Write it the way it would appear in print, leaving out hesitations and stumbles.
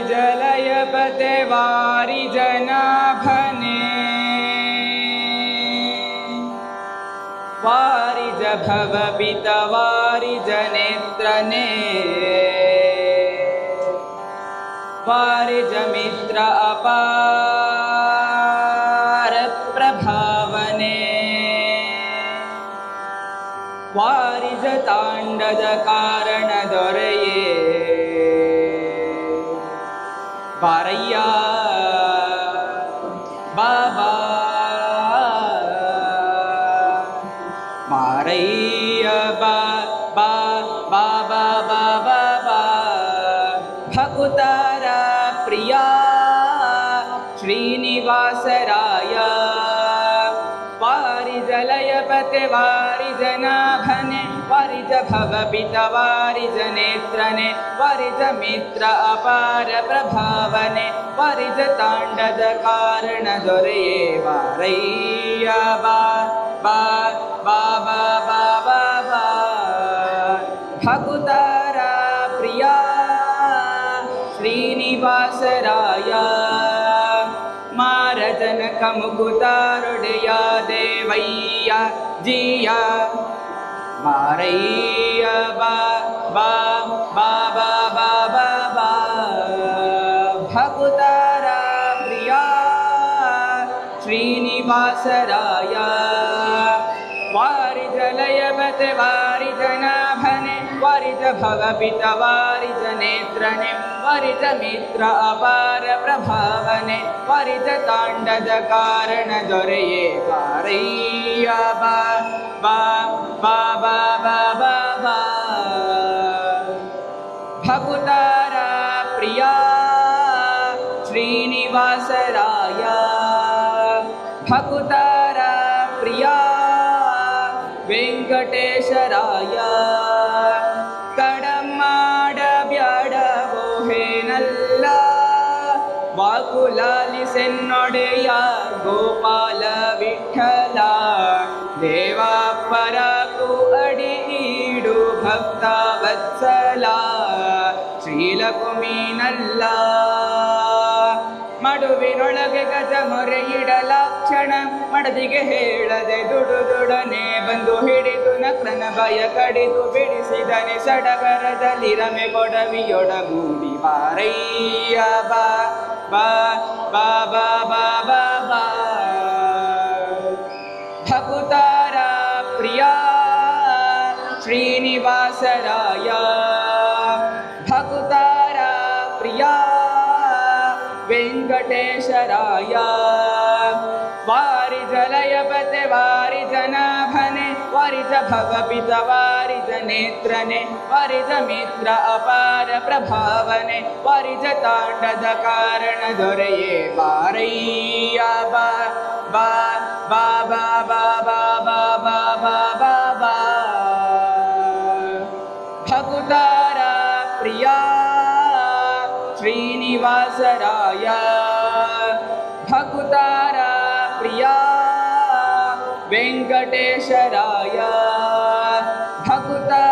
वारिजलयपते वारिजनाभने वारिजभवपित वारिजनेत्रने वारिजमित्र अपार प्रभावने वारिजताण्डद कारण दೊರೆಯೇ ಬಾರಯ್ಯ ಬಾಬಾ ಮಾರಯ್ಯ ಬಾ ಬಾ ಬಾಬಾ ಬಾಬಾ ಬಾ ಭಕುತರ ಪ್ರಿಯ ಶ್ರೀನಿವಾಸರಾಯ वारिजलयपते वारिजनाभने वारिजभवपित वारिजनेत्रने वारिजमित्र अपार प्रभावने वारिजताण्डद कारण दೊರೆಯೇ वारಯ್ಯ बा बा बाबा बाबा बा भकुतर प्रिय श्रीनिवासराय मारजनक मुकुतारुडेय देवಯ್ಯ जिय मारಯ್ಯ बा बा बाबा बाबा बा भकुतर प्रिय श्रीनिवासराय वारिजलयपते वारिजनाभने वारिजभवपित वारिजनेत्रने वारिजमित्र अपार प्रभावने वारिजताण्डद कारण दೊರೆಯೇ वारಯ್ಯ बा बा बाबा बाबा बा भकुतर प्रिय श्रीनिवासराय भकुतर प्रिय ವೆಂಕಟೇಶರಾಯ ಕಡಮಾಡಬ್ಯಾಡವೋ ಹೇನಲ್ಲ ವಾಕುಲಾಲಿಸೆನ್ನೊಡೆಯ ಗೋಪಾಲ ವಿಠಲ ದೇವಾಪರಕು ಅಡಿ ನೀಡು ಭಕ್ತ ವತ್ಸಲ ಶ್ರೀಲಕುಮೀನಲ್ಲ ಮಡುವಿನೊಳಗೆ ಗಜ ಮೊರೆಯಿಡಲ ಕ್ಷಣ ಮಡದಿಗೆ ಹೇಳದೆ ದುಡುದೊಡನೆ ಬಂದು ಹಿಡಿದು ನಕ್ರನ ಭಯ ಕಡಿದು ಬಿಡಿಸಿದನೆ ಸಡಗರದಲ್ಲಿ ರಮೆ ಕೊಡವಿಯೊಡಗೂಡಿ ಬಾರಯ್ಯ ಬಾ ಬಾ ಬಾಬಾ ಬಾಬಾ ಬಾ ಭಕುತರ ಪ್ರಿಯ ಶ್ರೀನಿವಾಸರಾಯ ಭಕುತರ ಪ್ರಿಯ ವೆಂಕಟೇಶರಾಯ वारिजलयपते वारिजनाभने वारिजभवपित वारिजनेत्रने वारिजमित्र अपार प्रभावने वारिजताण्डद कारण दೊರೆಯೇ वारಯ್ಯ बा बा बाबा बाबा बाबा बाबा बा भकुतर प्रिय श्रीनिवासराय भकुतर प्रिय वेंकटेशराय भकुतर